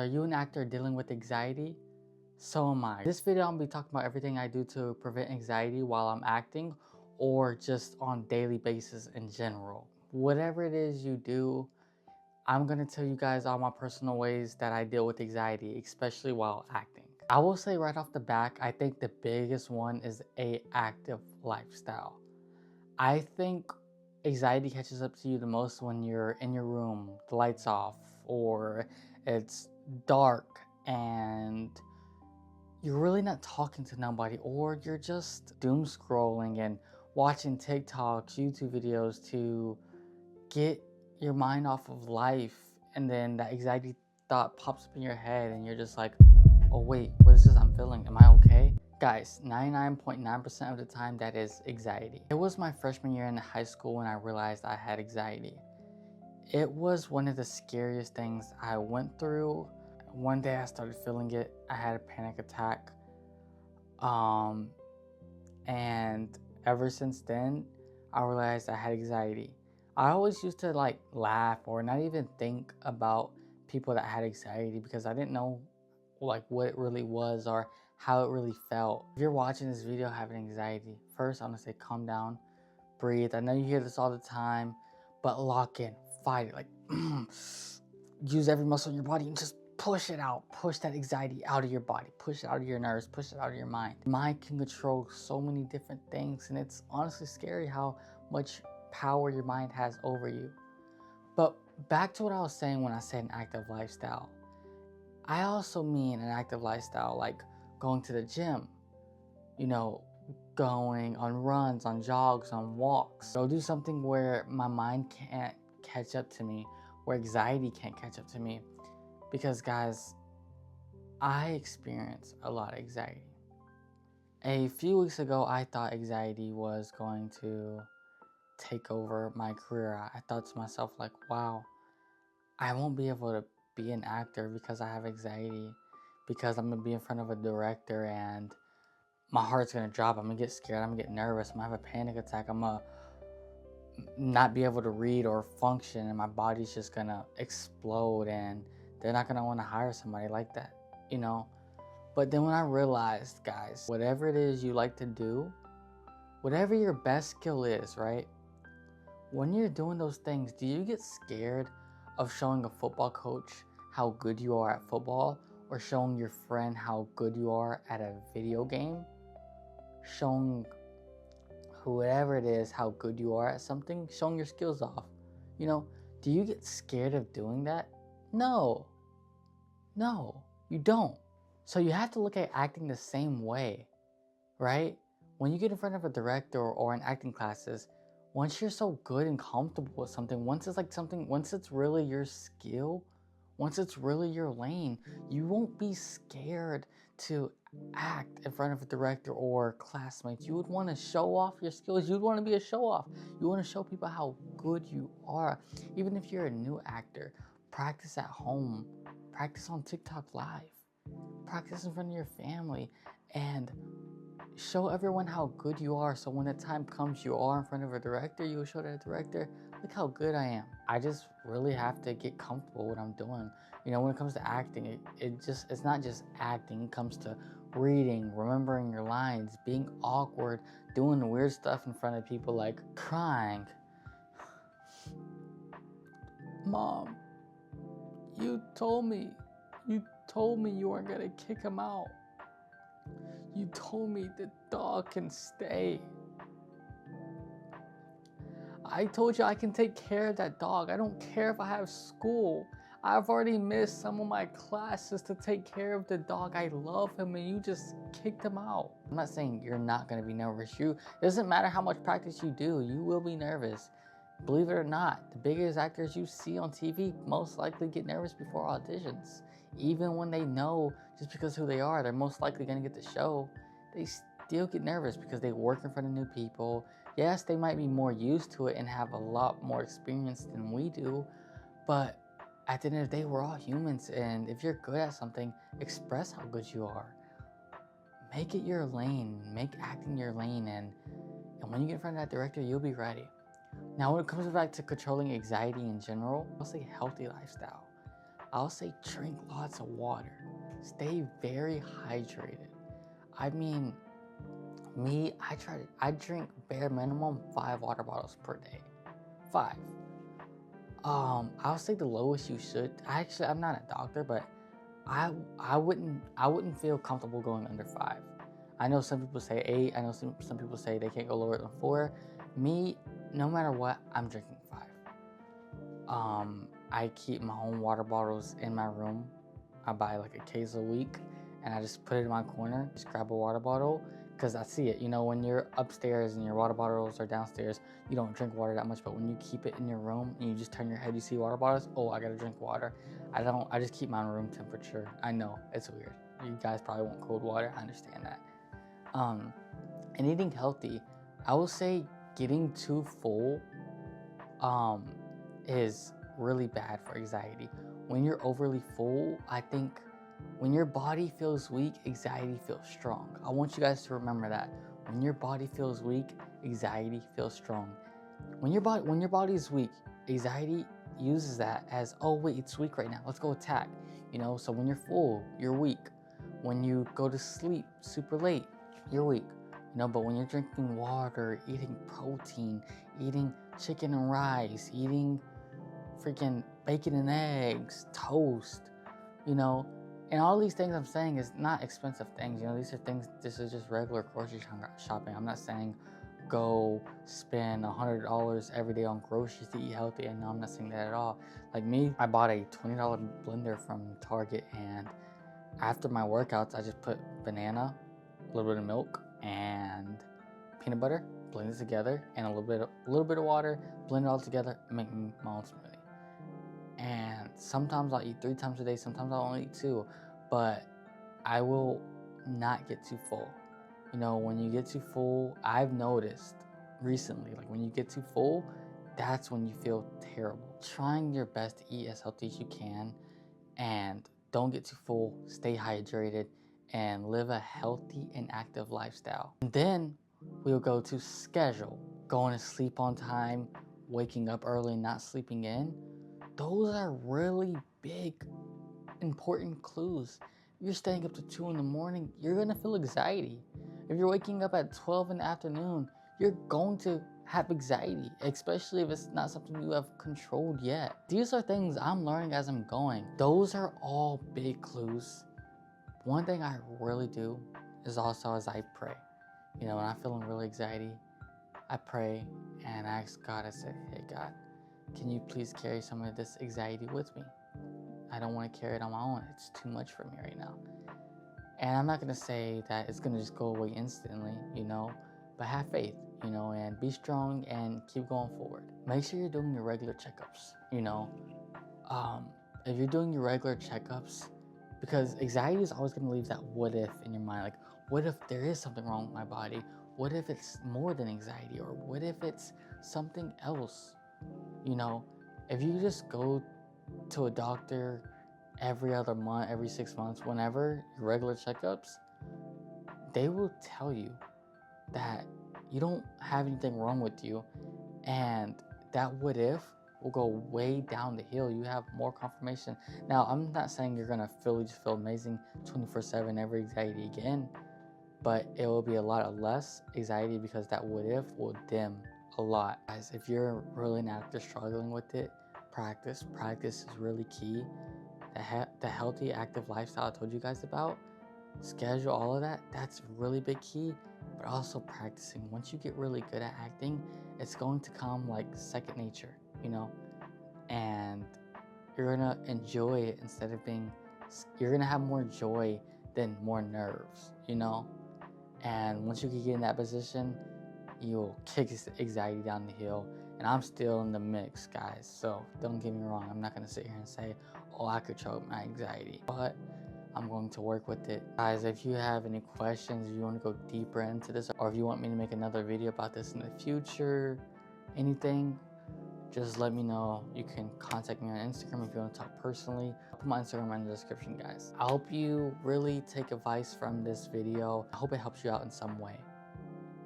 Are you an actor dealing with anxiety? So am I. This video I'm gonna be talking about everything I do to prevent anxiety while I'm acting or just on daily basis in general. Whatever it is you do, I'm gonna tell you guys all my personal ways that I deal with anxiety, especially while acting. I will say right off the back, I think the biggest one is a active lifestyle. I think anxiety catches up to you the most when you're in your room, the lights off, or it's dark and you're really not talking to nobody, or you're just doom scrolling and watching TikToks, YouTube videos to get your mind off of life. And then that anxiety thought pops up in your head and you're just like, oh wait, what is this I'm feeling? Am I okay? Guys, 99.9% of the time that is anxiety. It was my freshman year in high school when I realized I had anxiety. It was one of the scariest things I went through. One day I started feeling it. I had a panic attack. And ever since then, I realized I had anxiety. I always used to like laugh or not even think about people that had anxiety because I didn't know like what it really was or how it really felt. If you're watching this video having anxiety, first I'm gonna say calm down, breathe. I know you hear this all the time, but lock in, fight it, like use every muscle in your body and just push it out. Push that anxiety out of your body, push it out of your nerves, push it out of your mind. Mind can control so many different things, and it's honestly scary how much power your mind has over you. But back to what I was saying when I said an active lifestyle. I also mean an active lifestyle like going to the gym, you know, going on runs, on jogs, on walks. Go do something where my mind can't catch up to me, where anxiety can't catch up to me. Because guys, I experience a lot of anxiety. A few weeks ago, I thought anxiety was going to take over my career. I thought to myself like, wow, I won't be able to be an actor because I have anxiety, because I'm gonna be in front of a director and my heart's gonna drop. I'm gonna get scared. I'm gonna get nervous. I'm gonna have a panic attack. I'm gonna not be able to read or function, and my body's just gonna explode, and they're not gonna want to hire somebody like that, you know. But then when I realized, guys, whatever it is you like to do, whatever your best skill is, right? When you're doing those things, do you get scared of showing a football coach how good you are at football, or showing your friend how good you are at a video game? Showing whoever it is how good you are at something, showing your skills off. You know, do you get scared of doing that? No, you don't. So you have to look at acting the same way, right? When you get in front of a director or in acting classes, once you're so good and comfortable with something, once it's really your skill, once it's really your lane, you won't be scared to act in front of a director or classmates. You would want to show off your skills. You'd want to be a show off. You want to show people how good you are. Even if you're a new actor, practice at home, practice on TikTok live, practice in front of your family, and show everyone how good you are, so when the time comes you are in front of a director, you will show that director, look how good I am. I just really have to get comfortable with what I'm doing. You know, when it comes to acting, it's not just acting. It comes to reading, remembering your lines, being awkward, doing weird stuff in front of people, like crying. Mom, you told me you weren't gonna kick him out. You told me the dog can stay. I told you I can take care of that dog. I don't care if I have school. I've already missed some of my classes to take care of the dog. I love him and you just kicked him out. I'm not saying you're not gonna be nervous. It doesn't matter how much practice you do, you will be nervous. Believe it or not, the biggest actors you see on TV most likely get nervous before auditions. Even when they know just because who they are, they're most likely gonna get the show, they still get nervous because they work in front of new people. Yes, they might be more used to it and have a lot more experience than we do, but at the end of the day, we're all humans, and if you're good at something, express how good you are. Make it your lane, make acting your lane, and when you get in front of that director, you'll be ready. Now, when it comes back to controlling anxiety in general, I'll say healthy lifestyle. I'll say drink lots of water. Stay very hydrated. I mean, I drink bare minimum 5 water bottles per day. 5. I'll say the lowest you should. I'm not a doctor, but I wouldn't feel comfortable going under 5. I know some people say 8. I know some people say they can't go lower than 4. Me, no matter what, I'm drinking 5. I keep my own water bottles in my room. I buy like a case a week, and I just put it in my corner. Just grab a water bottle, because I see it. You know, when you're upstairs and your water bottles are downstairs, you don't drink water that much. But when you keep it in your room and you just turn your head, you see water bottles. Oh, I gotta drink water. I just keep mine room temperature. I know it's weird. You guys probably want cold water. I understand that. And eating healthy, I will say getting too full is really bad for anxiety. When you're overly full, I think when your body feels weak, anxiety feels strong. I want you guys to remember that. When your body feels weak, anxiety feels strong. When your body is weak, anxiety uses that as, oh wait, it's weak right now, let's go attack. So when you're full, you're weak. When you go to sleep super late, you're weak. But when you're drinking water, eating protein, eating chicken and rice, eating freaking bacon and eggs, toast, and all these things I'm saying is not expensive things. This is just regular grocery shopping. I'm not saying go spend $100 every day on groceries to eat healthy, and no, I'm not saying that at all. Like me, I bought a $20 blender from Target, and after my workouts, I just put banana, a little bit of milk, and peanut butter, blend it together, and a little bit of water, blend it all together, and make my own smoothie. And sometimes I'll eat 3 times a day, sometimes I'll only eat 2, but I will not get too full. When you get too full, I've noticed recently, like when you get too full, that's when you feel terrible. Trying your best to eat as healthy as you can, and don't get too full, stay hydrated, and live a healthy and active lifestyle. And then we'll go to schedule. Going to sleep on time, waking up early, not sleeping in. Those are really big, important clues. If you're staying up to 2 in the morning, you're gonna feel anxiety. If you're waking up at 12 in the afternoon, you're going to have anxiety, especially if it's not something you have controlled yet. These are things I'm learning as I'm going. Those are all big clues. One thing I really do is also as I pray. When I'm feeling really anxiety, I pray and I ask God, I say, hey God, can you please carry some of this anxiety with me? I don't want to carry it on my own. It's too much for me right now. And I'm not going to say that it's going to just go away instantly, but have faith, and be strong and keep going forward. Make sure you're doing your regular checkups, if you're doing your regular checkups, because anxiety is always going to leave that what if in your mind. Like, what if there is something wrong with my body? What if it's more than anxiety? Or what if it's something else? If you just go to a doctor every other month, every 6 months, whenever your regular checkups, they will tell you that you don't have anything wrong with you, and that what if will go way down the hill. You have more confirmation. Now, I'm not saying you're gonna just feel amazing 24/7 every anxiety again, but it will be a lot of less anxiety because that what if will dim a lot. Guys, if you're really not struggling with it, practice is really key. The healthy active lifestyle I told you guys about, schedule, all of that, that's really big key. But also practicing. Once you get really good at acting, it's going to come like second nature, and you're gonna enjoy it instead of you're gonna have more joy than more nerves, and once you can get in that position, you'll kick anxiety down the hill. And I'm still in the mix, guys, so don't get me wrong. I'm not gonna sit here and say, oh, I control my anxiety, but I'm going to work with it. Guys, if you have any questions, if you want to go deeper into this, or if you want me to make another video about this in the future, anything, just let me know. You can contact me on Instagram if you want to talk personally. I'll put my Instagram in the description, guys. I hope you really take advice from this video. I hope it helps you out in some way.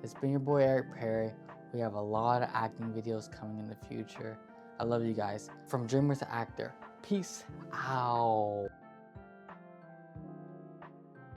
It's been your boy Eric Perry. We have a lot of acting videos coming in the future. I love you guys. From dreamer to actor, Peace out.